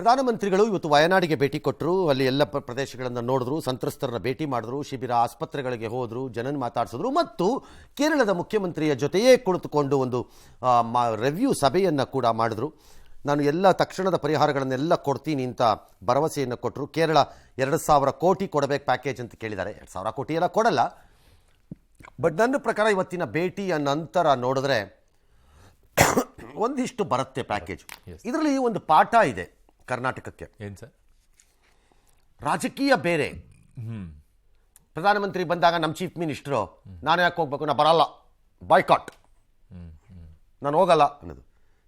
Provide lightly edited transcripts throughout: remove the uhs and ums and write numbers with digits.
ಪ್ರಧಾನಮಂತ್ರಿಗಳು ಇವತ್ತು ವಯನಾಡಿಗೆ ಭೇಟಿ ಕೊಟ್ಟರು. ಅಲ್ಲಿ ಎಲ್ಲ ಪ್ರದೇಶಗಳನ್ನು ನೋಡಿದ್ರು, ಸಂತ್ರಸ್ತರನ್ನ ಭೇಟಿ ಮಾಡಿದ್ರು, ಶಿಬಿರ ಆಸ್ಪತ್ರೆಗಳಿಗೆ ಹೋದರು, ಜನನ ಮಾತಾಡಿಸಿದ್ರು ಮತ್ತು ಕೇರಳದ ಮುಖ್ಯಮಂತ್ರಿಯ ಜೊತೆಯೇ ಕುಳಿತುಕೊಂಡು ಒಂದು ರಿವ್ಯೂ ಸಭೆಯನ್ನು ಕೂಡ ಮಾಡಿದ್ರು. ನಾನು ಎಲ್ಲ ತಕ್ಷಣದ ಪರಿಹಾರಗಳನ್ನೆಲ್ಲ ಕೊಡ್ತೀನಿ ಅಂತ ಭರವಸೆಯನ್ನು ಕೊಟ್ಟರು. ಕೇರಳ 2,000 ಕೋಟಿ ಕೊಡಬೇಕು ಪ್ಯಾಕೇಜ್ ಅಂತ ಕೇಳಿದ್ದಾರೆ. 2,000 ಕೋಟಿ ಎಲ್ಲ ಕೊಡಲ್ಲ, ಬಟ್ ನನ್ನ ಪ್ರಕಾರ ಇವತ್ತಿನ ಭೇಟಿಯ ನಂತರ ನೋಡಿದ್ರೆ ಒಂದಿಷ್ಟು ಬರುತ್ತೆ ಪ್ಯಾಕೇಜ್. ಇದರಲ್ಲಿ ಒಂದು ಪಾಠ ಇದೆ ಕರ್ನಾಟಕಕ್ಕೆ. ಏನು ಸರ್? ರಾಜಕೀಯ ಬೇರೆ. ಪ್ರಧಾನಮಂತ್ರಿ ಬಂದಾಗ ನಮ್ಮ ಚೀಫ್ ಮಿನಿಸ್ಟರು ನಾನು ಯಾಕೆ ಹೋಗ್ಬೇಕು, ನಾನು ಬರಲ್ಲ, ಬಾಯ್ಕಾಟ್, ನಾನು ಹೋಗಲ್ಲ ಅನ್ನೋದು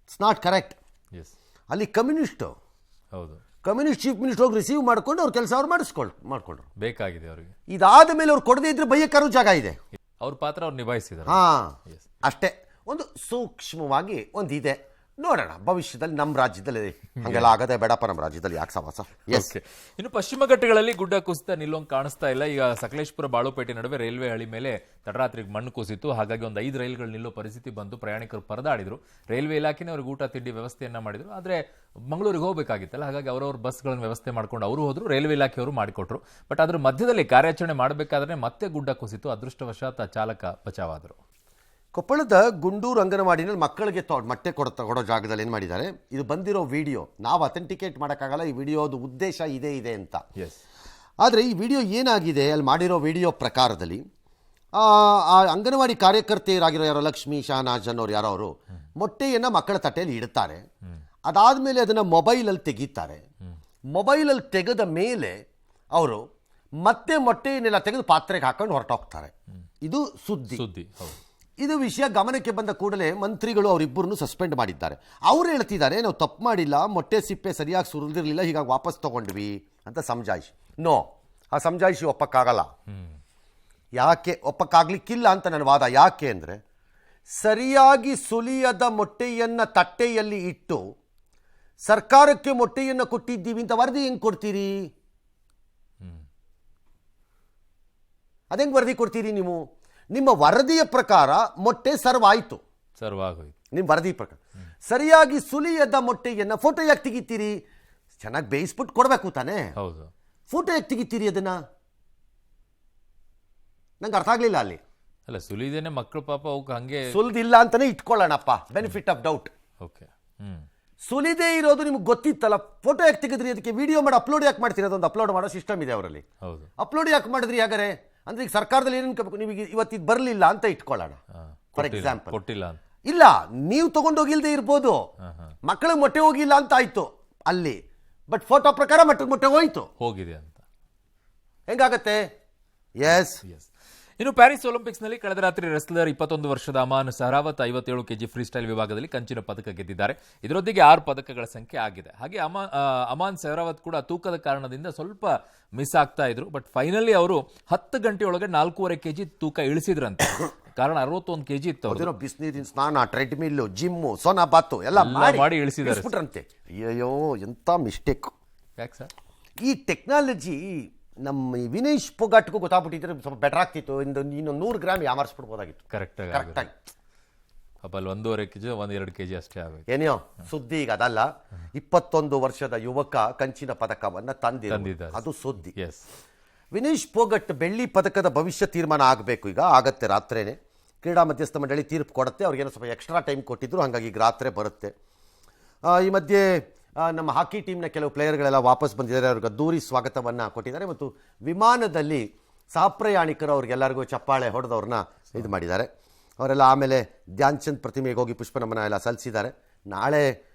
ಇಟ್ಸ್ ನಾಟ್ ಕರೆಕ್ಟ್. ಅಲ್ಲಿ ಕಮ್ಯುನಿಸ್ಟು, ಹೌದು, ಕಮ್ಯುನಿಸ್ಟ್ ಚೀಫ್ ಮಿನಿಸ್ಟರ್ ಹೋಗಿ ರಿಸೀವ್ ಮಾಡ್ಕೊಂಡು ಅವ್ರ ಕೆಲಸ ಅವ್ರು ಮಾಡ್ಕೊಂಡ್ರು. ಬೇಕಾಗಿದೆ ಅವರಿಗೆ. ಇದಾದ ಮೇಲೆ ಅವ್ರು ಕೊಡದೇ ಇದ್ರೆ ಬೈಯಕ್ಕಾರು ಜಾಗ ಇದೆ. ಅವ್ರ ಪಾತ್ರ ಅವ್ರು ನಿಭಾಯಿಸಿದ್ದಾರೆ. ಅಷ್ಟೇ. ಒಂದು ಸೂಕ್ಷ್ಮವಾಗಿ ಒಂದಿದೆ, ನೋಡೋಣ ಭವಿಷ್ಯದಲ್ಲಿ ನಮ್ಮ ರಾಜ್ಯದಲ್ಲಿ ಹಂಗೆಲ್ಲ ಆಗದೆ ಬೇಡಪ್ಪ, ನಮ್ಮ ರಾಜ್ಯದಲ್ಲಿ ಯಾಕೆ ಸವಾಸ. ಇನ್ನು ಪಶ್ಚಿಮ ಘಟ್ಟಗಳಲ್ಲಿ ಗುಡ್ಡ ಕುಸಿತ ನಿಲ್ಲೋಂಗೆ ಕಾಣಿಸ್ತಾ ಇಲ್ಲ. ಈಗ ಸಕಲೇಶ್ಪುರ ಬಾಳುಪೇಟೆ ನಡುವೆ ರೈಲ್ವೆ ಹಳಿ ಮೇಲೆ ತಡರಾತ್ರಿಗೆ ಮಣ್ಣು ಕುಸಿತು. ಹಾಗಾಗಿ ಒಂದು 5 ರೈಲುಗಳು ನಿಲ್ಲೋ ಪರಿಸ್ಥಿತಿ ಬಂತು. ಪ್ರಯಾಣಿಕರು ಪರದಾಡಿದ್ರು. ರೈಲ್ವೆ ಇಲಾಖೆನೇ ಅವ್ರಿಗೆ ಊಟ ತಿಂಡಿ ವ್ಯವಸ್ಥೆಯನ್ನ ಮಾಡಿದ್ರು. ಆದರೆ ಮಂಗಳೂರಿಗೆ ಹೋಗಬೇಕಾಗಿತ್ತಲ್ಲ, ಹಾಗಾಗಿ ಅವರವ್ರ ಬಸ್ಗಳನ್ನು ವ್ಯವಸ್ಥೆ ಮಾಡ್ಕೊಂಡು ಅವರು ಹೋದ್ರು, ರೈಲ್ವೆ ಇಲಾಖೆಯವರು ಮಾಡಿಕೊಟ್ರು. ಬಟ್ ಅದ್ರ ಮಧ್ಯದಲ್ಲಿ ಕಾರ್ಯಾಚರಣೆ ಮಾಡಬೇಕಾದ್ರೆ ಮತ್ತೆ ಗುಡ್ಡ ಕುಸಿತು. ಅದೃಷ್ಟವಶಾತ್ ಚಾಲಕ ಬಚಾವಾದರು. ಕೊಪ್ಪಳದ ಗುಂಡೂರು ಅಂಗನವಾಡಿನಲ್ಲಿ ಮಕ್ಕಳಿಗೆ ಮೊಟ್ಟೆ ಕೊಡೋ ಜಾಗದಲ್ಲಿ ಏನು ಮಾಡಿದ್ದಾರೆ, ಇದು ಬಂದಿರೋ ವಿಡಿಯೋ ನಾವು ಅಥೆಂಟಿಕೇಟ್ ಮಾಡೋಕ್ಕಾಗಲ್ಲ. ಈ ವಿಡಿಯೋದು ಉದ್ದೇಶ ಇದೆ ಅಂತ. ಆದರೆ ಈ ವಿಡಿಯೋ ಏನಾಗಿದೆ, ಅಲ್ಲಿ ಮಾಡಿರೋ ವಿಡಿಯೋ ಪ್ರಕಾರದಲ್ಲಿ ಆ ಅಂಗನವಾಡಿ ಕಾರ್ಯಕರ್ತೆಯರಾಗಿರೋ ಯಾರೋ ಲಕ್ಷ್ಮೀ ಶಹನಾಜ್ ಅನ್ನೋರು ಯಾರೋ ಅವರು ಮೊಟ್ಟೆಯನ್ನು ಮಕ್ಕಳ ತಟ್ಟೆಯಲ್ಲಿ ಇಡ್ತಾರೆ. ಅದಾದಮೇಲೆ ಅದನ್ನು ಮೊಬೈಲಲ್ಲಿ ತೆಗೀತಾರೆ. ಮೊಬೈಲಲ್ಲಿ ತೆಗೆದ ಮೇಲೆ ಅವರು ಮತ್ತೆ ಮೊಟ್ಟೆಯನ್ನೆಲ್ಲ ತೆಗೆದು ಪಾತ್ರೆಗೆ ಹಾಕೊಂಡು ಹೊರಟೋಗ್ತಾರೆ. ಇದು ಸುದ್ದಿ. ಇದು ವಿಷಯ ಗಮನಕ್ಕೆ ಬಂದ ಕೂಡಲೇ ಮಂತ್ರಿಗಳು ಅವರಿಬ್ಬರನ್ನು ಸಸ್ಪೆಂಡ್ ಮಾಡಿದ್ದಾರೆ. ಅವರು ಹೇಳ್ತಿದ್ದಾರೆ, ನಾವು ತಪ್ಪು ಮಾಡಿಲ್ಲ, ಮೊಟ್ಟೆ ಸಿಪ್ಪೆ ಸರಿಯಾಗಿ ಸುರಿದಿರಲಿಲ್ಲ, ಹೀಗಾಗಿ ವಾಪಸ್ ತಗೊಂಡ್ವಿ ಅಂತ ಸಮಜಾಯಿಷಿ. ನೋ, ಆ ಸಮಜಾಯಿಷಿ ಒಪ್ಪಕ್ಕಾಗಲ್ಲ. ಯಾಕೆ ಒಪ್ಪಕ್ಕಾಗ್ಲಿಕ್ಕಿಲ್ಲ ಅಂತ ನನ್ನ ವಾದ. ಯಾಕೆ ಅಂದರೆ, ಸರಿಯಾಗಿ ಸುಲಿಯದ ಮೊಟ್ಟೆಯನ್ನು ತಟ್ಟೆಯಲ್ಲಿ ಇಟ್ಟು ಸರ್ಕಾರಕ್ಕೆ ಮೊಟ್ಟೆಯನ್ನು ಕೊಟ್ಟಿದ್ದೀವಿ ಅಂತ ವರದಿ ಹೆಂಗೆ ಕೊಡ್ತೀರಿ? ಅದೆಂಗೆ ವರದಿ ಕೊಡ್ತೀರಿ ನೀವು? ನಿಮ್ಮ ವರದಿಯ ಪ್ರಕಾರ ಮೊಟ್ಟೆ ಸರ್ವ್ ಆಯಿತು, ನಿಮ್ಮ ವರದಿ ಪ್ರಕಾರ. ಸರಿಯಾಗಿ ಸುಲಿಯದ ಮೊಟ್ಟೆಯನ್ನು ಫೋಟೋ ಯಾಕೆ ತೆಗಿತೀರಿ? ಚೆನ್ನಾಗಿ ಬೇಯಿಸ್ಬಿಟ್ಟು ಕೊಡಬೇಕು ತಾನೇ. ಫೋಟೋ ಯಾಕೆ ತೆಗಿತೀರಿ? ಅದನ್ನ ನಂಗೆ ಅರ್ಥ ಆಗಲಿಲ್ಲ. ಅಲ್ಲಿ ಅಲ್ಲ, ಸುಲಿದೇನೆ ಮಕ್ಕಳು ಪಾಪ ಹಂಗೆ ಸುಲಿದಿಲ್ಲ ಅಂತಾನೆ ಇಟ್ಕೊಳ್ಳೋಣಪ್ಪ, ಬೆನಿಫಿಟ್ ಆಫ್ ಡೌಟ್. ಸುಲಿದೇ ಇರೋದು ನಿಮ್ಗೆ ಗೊತ್ತಿತ್ತಲ್ಲ, ಫೋಟೋ ಯಾಕೆ ತೆಗೆದ್ರಿ? ಅದಕ್ಕೆ ವಿಡಿಯೋ ಮಾಡಿ ಅಪ್ಲೋಡ್ ಯಾಕೆ ಮಾಡ್ತೀರಿ? ಅದೊಂದು ಅಪ್ಲೋಡ್ ಮಾಡೋ ಸಿಸ್ಟಮ್ ಇದೆ ಅವರಲ್ಲಿ. ಅಪ್ಲೋಡ್ ಯಾಕೆ ಮಾಡಿದ್ರಿ? ಹಾಗಾದ್ರೆ ಅಂದ್ರೆ ಈಗ ಸರ್ಕಾರದಲ್ಲಿ ಏನು ಅನ್ಕೋಬೇಕು, ನಿಮಗೆ ಇವತ್ತಿಗೆ ಬರಲಿಲ್ಲ ಅಂತ ಇಟ್ಕೊಳ್ಳೋಣ. ಫಾರ್ ಎಕ್ಸಾಂಪಲ್, ಕೊಟ್ಟಿಲ್ಲ ಇಲ್ಲ, ನೀವು ತಗೊಂಡೋಗಿಲ್ದೇ ಇರ್ಬೋದು, ಮಕ್ಕಳಿಗೆ ಮೊಟ್ಟೆ ಹೋಗಿಲ್ಲ ಅಂತ ಆಯ್ತು ಅಲ್ಲಿ, ಬಟ್ ಫೋಟೋ ಪ್ರಕಾರ ಮೊಟ್ಟೆ ಹೋಗಿದೆ ಅಂತ ಹೆಂಗಾಗತ್ತೆ? ಎಸ್. ಇನ್ನು ಪ್ಯಾರಿಸ್ ಒಲಿಂಪಿಕ್ಸ್ನಲ್ಲಿ ಕಳೆದ ರಾತ್ರಿ ರೆಸ್ಲರ್ 21 ವರ್ಷದ ಅಮಾನ್ ಸಹರಾವತ್ 57 ಕೆಜಿ ಫ್ರೀ ಸ್ಟೈಲ್ ವಿಭಾಗದಲ್ಲಿ ಕಂಚಿನ ಪದಕ ಗೆದ್ದಿದ್ದಾರೆ. ಇದರೊಂದಿಗೆ 6 ಪದಕಗಳ ಸಂಖ್ಯೆ ಆಗಿದೆ. ಹಾಗೆ ಅಮಾನ್ ಸಹರಾವತ್ ಕೂಡ ತೂಕದ ಕಾರಣದಿಂದ ಸ್ವಲ್ಪ ಮಿಸ್ ಆಗ್ತಾ ಇದ್ರು. ಬಟ್ ಫೈನಲಿ ಅವರು 10 ಗಂಟೆಯೊಳಗೆ 4.5 ಕೆಜಿ ತೂಕ ಇಳಿಸಿದ್ರಂತೆ. ಕಾರಣ 61 ಕೆಜಿ ಇತ್ತು. ಬಿಸಿನೀರಿನ ಸ್ನಾನ, ಟ್ರೆಡ್ಮಿಲ್, ಜಿಮ್ಮು, ಸೋನಾ ಬಾತು ಎಲ್ಲ ಮಾಡಿ ಇಳಿಸಿದಾರಂತೆ. ಅಯ್ಯೋ, ಎಂತ ಮಿಸ್ಟೇಕ್. ಯಾಕೆ ಸರ್? ಈ ಟೆಕ್ನಾಲಜಿ ನಮ್ಮ ವಿನೇಶ್ ಪೊಗಾಟ್ಗೂ ಗೊತ್ತಾಗ್ಬಿಟ್ಟಿದ್ರೆ ಸ್ವಲ್ಪ ಬೆಟರ್ ಆಗ್ತಿತ್ತು. ಇನ್ನೊಂದು 100 ಗ್ರಾಮ್ ಯಾಮರ್ಸ್ಬಿಡ್ಬೋದಾಗಿತ್ತು. ಕರೆಕ್ಟಾಗಿ 1.5 ಕೆಜಿ 1-2 ಕೆಜಿ ಅಷ್ಟೇ ಆಗಬೇಕು. ಏನೋ ಸುದ್ದಿ ಈಗ ಅದಲ್ಲ. 21 ವರ್ಷದ ಯುವಕ ಕಂಚಿನ ಪದಕವನ್ನು ತಂದಿದ್ದ, ಅದು ಸುದ್ದಿ. ವಿನೇಶ್ ಪೊಗಟ್ ಬೆಳ್ಳಿ ಪದಕದ ಭವಿಷ್ಯ ತೀರ್ಮಾನ ಆಗಬೇಕು. ಈಗ ಆಗತ್ತೆ, ರಾತ್ರೇನೆ ಕ್ರೀಡಾ ಮಧ್ಯಸ್ಥ ಮಂಡಳಿ ತೀರ್ಪು ಕೊಡುತ್ತೆ. ಅವ್ರಿಗೇನೋ ಸ್ವಲ್ಪ ಎಕ್ಸ್ಟ್ರಾ ಟೈಮ್ ಕೊಟ್ಟಿದ್ರು, ಹಾಗಾಗಿ ಈಗ ರಾತ್ರಿ ಬರುತ್ತೆ. ಈ ಮಧ್ಯೆ ನಮ್ಮ ಹಾಕಿ ಟೀಮ್ನ ಕೆಲವು ಪ್ಲೇಯರ್ಗಳೆಲ್ಲ ವಾಪಸ್ ಬಂದಿದ್ದಾರೆ. ಅವ್ರಿಗೆ ಅದ್ದೂರಿ ಸ್ವಾಗತವನ್ನು ಕೊಟ್ಟಿದ್ದಾರೆ ಮತ್ತು ವಿಮಾನದಲ್ಲಿ ಸಹಪ್ರಯಾಣಿಕರು ಅವ್ರಿಗೆಲ್ಲರಿಗೂ ಚಪ್ಪಾಳೆ ಹೊಡೆದವ್ರನ್ನ ಇದು ಮಾಡಿದ್ದಾರೆ. ಅವರೆಲ್ಲ ಆಮೇಲೆ ಧ್ಯಾನ್ ಚಂದ್ ಪ್ರತಿಮೆಗೆ ಹೋಗಿ ಪುಷ್ಪನಮನ ಎಲ್ಲ ಸಲ್ಲಿಸಿದ್ದಾರೆ. ನಾಳೆ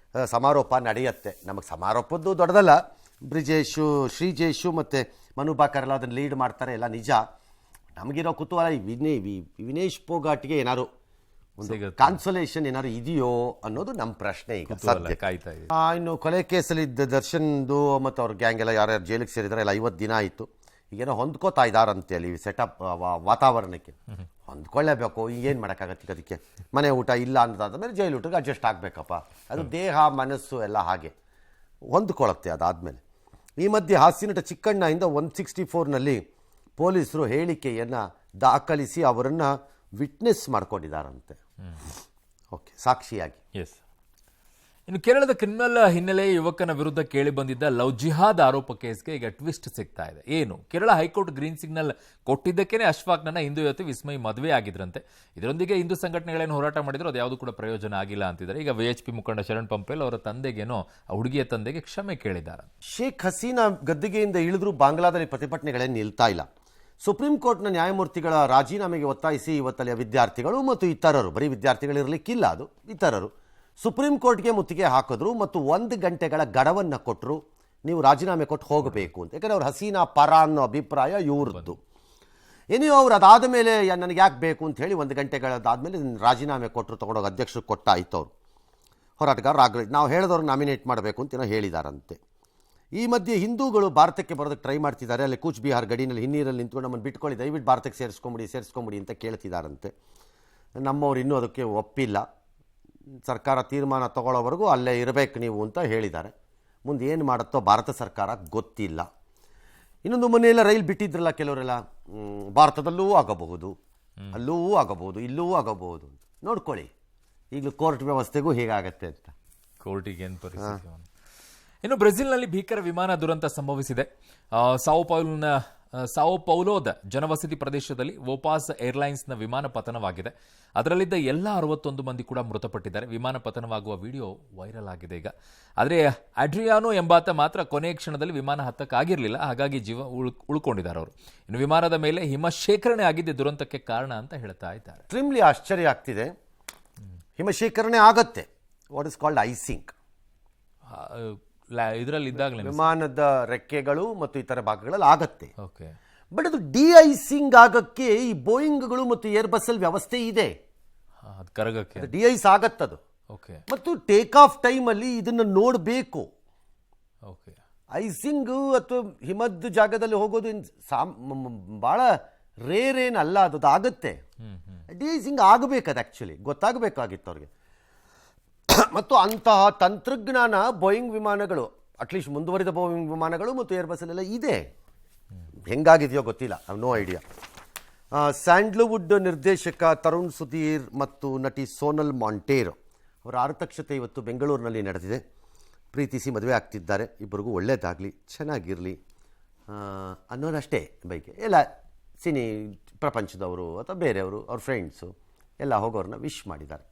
ಸಮಾರೋಪ ನಡೆಯುತ್ತೆ. ನಮಗೆ ಸಮಾರೋಪದ್ದು ದೊಡ್ಡದಲ್ಲ, ಬ್ರಿಜೇಶು, ಶ್ರೀಜೇಶು ಮತ್ತು ಮನುಬಾಕರ್ ಎಲ್ಲ ಅದನ್ನು ಲೀಡ್ ಮಾಡ್ತಾರೆ, ಎಲ್ಲ ನಿಜ. ನಮಗಿರೋ ಕುತೂಹಲ ವಿನೇಶ್ ಪೊಗಾಟ್ಗೆ ಏನಾದ್ರು ಒಂದು ಕಾನ್ಸೋಲೇಷನ್ ಏನಾದ್ರು ಇದೆಯೋ ಅನ್ನೋದು ನಮ್ಮ ಪ್ರಶ್ನೆ ಈಗ ಸದ್ಯ. ಇನ್ನು ಕೊಲೆ ಕೇಸಲ್ಲಿ ದರ್ಶನ್ದು ಮತ್ತು ಅವ್ರ ಗ್ಯಾಂಗ್ ಎಲ್ಲ ಯಾರ್ಯಾರು ಜೈಲಿಗೆ ಸೇರಿದ್ದಾರೆ ಎಲ್ಲ 50 ದಿನ ಆಯಿತು. ಈಗೇನೋ ಹೊಂದ್ಕೋತಾ ಇದ್ದಾರಂತೆ ಅಲ್ಲಿ ಸೆಟಪ್ ವಾತಾವರಣಕ್ಕೆ. ಹೊಂದ್ಕೊಳ್ಳೇಬೇಕು, ಏನು ಮಾಡೋಕ್ಕಾಗತ್ತೆ. ಅದಕ್ಕೆ ಮನೆ ಊಟ ಇಲ್ಲ ಅನ್ನೋದಾದ್ಮೇಲೆ ಜೈಲು ಊಟಕ್ಕೆ ಅಡ್ಜಸ್ಟ್ ಆಗಬೇಕಪ್ಪ. ಅದು ದೇಹ ಮನಸ್ಸು ಎಲ್ಲ ಹಾಗೆ ಹೊಂದ್ಕೊಳ್ಳುತ್ತೆ ಅದಾದಮೇಲೆ. ಈ ಮಧ್ಯೆ ಹಾಸ್ಯನಟ ಚಿಕ್ಕಣ್ಣಯಿಂದ 164ನಲ್ಲಿ ಪೊಲೀಸರು ಹೇಳಿಕೆಯನ್ನು ದಾಖಲಿಸಿ ಅವರನ್ನು ವಿಟ್ನೆಸ್ ಮಾಡ್ಕೊಂಡಿದ್ದಾರಂತೆ. ಓಕೆ, ಸಾಕ್ಷಿಯಾಗಿ. ಇನ್ನು ಕೇರಳದ ಕ್ರಿಮಿನಲ್ ಹಿನ್ನೆಲೆ ಯುವಕನ ವಿರುದ್ಧ ಕೇಳಿ ಬಂದಿದ್ದ ಲವ್ ಜಿಹಾದ್ ಆರೋಪ ಕೇಸ್ಗೆ ಈಗ ಟ್ವಿಸ್ಟ್ ಸಿಗ್ತಾ ಇದೆ. ಏನು, ಕೇರಳ ಹೈಕೋರ್ಟ್ ಗ್ರೀನ್ ಸಿಗ್ನಲ್ ಕೊಟ್ಟಿದ್ದಕ್ಕೇನೆ ಅಶ್ಫಾಕ್ನ ಹಿಂದೂ ಯುವತಿ ವಿಸ್ಮಯ್ ಮದುವೆ ಆಗಿದ್ರಂತೆ. ಇದರೊಂದಿಗೆ ಹಿಂದೂ ಸಂಘಟನೆಗಳೇನು ಹೋರಾಟ ಮಾಡಿದ್ರು ಅದು ಯಾವುದು ಕೂಡ ಪ್ರಯೋಜನ ಆಗಿಲ್ಲ ಅಂತಿದ್ದಾರೆ. ಈಗ ವಿಎಚ್ಪಿ ಮುಖಂಡ ಶರಣ್ ಪಂಪೇಲ್ ಅವರ ತಂದೆಗೇನೋ ಆ ಹುಡುಗಿಯ ತಂದೆಗೆ ಕ್ಷಮೆ ಕೇಳಿದ್ದಾರೆ. ಶೇಖ್ ಹಸೀನಾ ಗದ್ದಿಗೆಯಿಂದ ಇಳಿದ್ರೂ ಬಾಂಗ್ಲಾದಲ್ಲಿ ಪ್ರತಿಭಟನೆಗಳೇ ನಿಲ್ತಾ ಇಲ್ಲ. ಸುಪ್ರೀಂ ಕೋರ್ಟ್ನ ನ್ಯಾಯಮೂರ್ತಿಗಳ ರಾಜೀನಾಮೆಗೆ ಒತ್ತಾಯಿಸಿ ಇವತ್ತಲ್ಲಿಯ ವಿದ್ಯಾರ್ಥಿಗಳು ಮತ್ತು ಇತರರು, ಬರೀ ವಿದ್ಯಾರ್ಥಿಗಳಿರಲಿಕ್ಕಿಲ್ಲ, ಅದು ಇತರರು ಸುಪ್ರೀಂ ಕೋರ್ಟ್ಗೆ ಮುತ್ತಿಗೆ ಹಾಕಿದ್ರು ಮತ್ತು 1 ಗಂಟೆಗಳ ಗಡವನ್ನು ಕೊಟ್ಟರು, ನೀವು ರಾಜೀನಾಮೆ ಕೊಟ್ಟು ಹೋಗಬೇಕು ಅಂತ. ಯಾಕಂದರೆ ಅವ್ರು ಹಸೀನಾ ಪರ ಅನ್ನೋ ಅಭಿಪ್ರಾಯ ಇವ್ರದ್ದು. ಏನೇ ಅವ್ರು ಅದಾದ ಮೇಲೆ ನನಗೆ ಯಾಕೆ ಬೇಕು ಅಂತ ಹೇಳಿ 1 ಗಂಟೆಗಳಾದಮೇಲೆ ರಾಜೀನಾಮೆ ಕೊಟ್ಟರು, ತೊಗೊಂಡೋಗಿ ಅಧ್ಯಕ್ಷರು ಕೊಟ್ಟಾಯಿತು. ಅವರು ಹೋರಾಟಗಾರರು ನಾವು ಹೇಳಿದವ್ರು ನಾಮಿನೇಟ್ ಮಾಡಬೇಕು ಅಂತ ಏನೋ ಹೇಳಿದಾರಂತೆ. ಈ ಮಧ್ಯೆ ಹಿಂದೂಗಳು ಭಾರತಕ್ಕೆ ಬರೋದಕ್ಕೆ ಟ್ರೈ ಮಾಡ್ತಿದ್ದಾರೆ. ಅಲ್ಲಿ ಕೂಚ್ ಬಿಹಾರ್ ಗಡಿನಲ್ಲಿ ಹಿನ್ನೀರಲ್ಲಿ ನಿಂತ್ಕೊಂಡು ನಮ್ಮನ್ನು ಬಿಟ್ಕೊಳ್ಳಿ, ದಯವಿಟ್ಟು ಭಾರತಕ್ಕೆ ಸೇರಿಸ್ಕೊಂಬಿಡಿ ಅಂತ ಕೇಳ್ತಿದ್ದಾರಂತೆ. ನಮ್ಮವ್ರು ಇನ್ನೂ ಅದಕ್ಕೆ ಒಪ್ಪಿಲ್ಲ. ಸರ್ಕಾರ ತೀರ್ಮಾನ ತಗೊಳ್ಳೋವರೆಗೂ ಅಲ್ಲೇ ಇರಬೇಕು ನೀವು ಅಂತ ಹೇಳಿದ್ದಾರೆ. ಮುಂದೆ ಏನು ಮಾಡುತ್ತೋ ಭಾರತ ಸರ್ಕಾರ ಗೊತ್ತಿಲ್ಲ. ಇನ್ನೊಂದು ಮನೆಯೆಲ್ಲ ರೈಲು ಬಿಟ್ಟಿದ್ರಲ್ಲ ಕೆಲವರೆಲ್ಲ, ಭಾರತದಲ್ಲೂ ಆಗಬಹುದು, ಅಲ್ಲೂ ಆಗಬಹುದು, ಇಲ್ಲೂ ಆಗಬಹುದು, ನೋಡ್ಕೊಳ್ಳಿ. ಈಗಲೂ ಕೋರ್ಟ್ ವ್ಯವಸ್ಥೆಗೂ ಹೇಗಾಗತ್ತೆ ಅಂತ. ಕೋರ್ಟಿಗೆ ಏನು ಪರಿಸ್ಥಿತಿ. ಇನ್ನು ಬ್ರೆಜಿಲ್ನಲ್ಲಿ ಭೀಕರ ವಿಮಾನ ದುರಂತ ಸಂಭವಿಸಿದೆ. ಸಾವೋ ಪೌಲೋದ ಜನವಸತಿ ಪ್ರದೇಶದಲ್ಲಿ ವೋಪಾಸ್ ಏರ್ಲೈನ್ಸ್ನ ವಿಮಾನ ಪತನವಾಗಿದೆ. ಅದರಲ್ಲಿದ್ದ ಎಲ್ಲ 61 ಮಂದಿ ಕೂಡ ಮೃತಪಟ್ಟಿದ್ದಾರೆ. ವಿಮಾನ ಪತನವಾಗುವ ವಿಡಿಯೋ ವೈರಲ್ ಆಗಿದೆ ಈಗ. ಆದರೆ ಅಡ್ರಿಯಾನೋ ಎಂಬಾತ ಮಾತ್ರ ಕೊನೆಯ ಕ್ಷಣದಲ್ಲಿ ವಿಮಾನ ಹತ್ತಕ್ಕಾಗಿರಲಿಲ್ಲ, ಹಾಗಾಗಿ ಜೀವ ಉಳ್ಕೊಂಡಿದ್ದಾರೆ ಅವರು. ಇನ್ನು ವಿಮಾನದ ಮೇಲೆ ಹಿಮ ಶೇಖರಣೆ ಆಗಿದ್ದ ದುರಂತಕ್ಕೆ ಕಾರಣ ಅಂತ ಹೇಳ್ತಾ ಇದ್ದಾರೆ. ಎಕ್ಸ್ಟ್ರೀಮ್ಲಿ ಆಶ್ಚರ್ಯ ಆಗ್ತಿದೆ. ಹಿಮ ಶೇಖರಣೆ ಆಗತ್ತೆ, ವಾಟ್ ಇಸ್ ಕಾಲ್ಡ್ ಐಸಿಂಗ್. ಇದರಲ್ಲಿ ಇದ್ದಾಗಲೇ ವಿಮಾನದ ರೆಕ್ಕೆಗಳು ಮತ್ತು ಇತರ ಭಾಗಗಳಲ್ಲಿ ಆಗತ್ತೆ. ಓಕೆ, ಬಟ್ ಅದು ಡಿ ಐಸಿಂಗ್ ಆಗಕ್ಕೆ ಈ ಬೋಯಿಂಗ್ಗಳು ಮತ್ತು ಏರ್ಬಸ್ ಅಲ್ಲಿ ವ್ಯವಸ್ಥೆ ಇದೆ. ಕರಗಕ್ಕೆ ಡಿ ಐಸ್ ಆಗತ್ತದು. ಓಕೆ, ಮತ್ತು ಟೇಕ್ ಆಫ್ ಟೈಮಲ್ಲಿ ಇದನ್ನು ನೋಡಬೇಕು. ಓಕೆ, ಐಸಿಂಗ್ ಅಥವಾ ಹಿಮದ ಜಾಗದಲ್ಲಿ ಹೋಗೋದು ಭಾಳ ರೇರ್ ಏನಲ್ಲ, ಅದು ಆಗತ್ತೆ. ಡಿ ಐಸಿಂಗ್ ಆಗಬೇಕದು, ಆ್ಯಕ್ಚುಲಿ ಗೊತ್ತಾಗಬೇಕಾಗಿತ್ತು ಅವ್ರಿಗೆ. ಮತ್ತು ಅಂತಹ ತಂತ್ರಜ್ಞಾನ ಬೋಯಿಂಗ್ ವಿಮಾನಗಳು, ಅಟ್ಲೀಸ್ಟ್ ಮುಂದುವರಿದ ಬೋಯಿಂಗ್ ವಿಮಾನಗಳು ಮತ್ತು ಏರ್ಬಸ್ಸಲ್ಲೆಲ್ಲ ಇದೆ. ಹೆಂಗಾಗಿದೆಯೋ ಗೊತ್ತಿಲ್ಲ, ನೋ ಐಡಿಯಾ. ಸ್ಯಾಂಡ್ಲ್ವುಡ್ ನಿರ್ದೇಶಕ ತರುಣ್ ಸುಧೀರ್ ಮತ್ತು ನಟಿ ಸೋನಲ್ ಮಾಂಟೇರೋ ಅವರ ಆರತಕ್ಷತೆ ಇವತ್ತು ಬೆಂಗಳೂರಿನಲ್ಲಿ ನಡೆದಿದೆ. ಪ್ರೀತಿಸಿ ಮದುವೆ ಆಗ್ತಿದ್ದಾರೆ. ಇಬ್ಬರಿಗೂ ಒಳ್ಳೆಯದಾಗಲಿ, ಚೆನ್ನಾಗಿರಲಿ ಅನ್ನೋದಷ್ಟೇ ಬೈಕೆ. ಎಲ್ಲ ಸಿನಿ ಪ್ರಪಂಚದವರು ಅಥವಾ ಬೇರೆಯವರು, ಅವ್ರ ಫ್ರೆಂಡ್ಸು ಎಲ್ಲ ಹೋಗೋರನ್ನ ವಿಶ್ ಮಾಡಿದ್ದಾರೆ.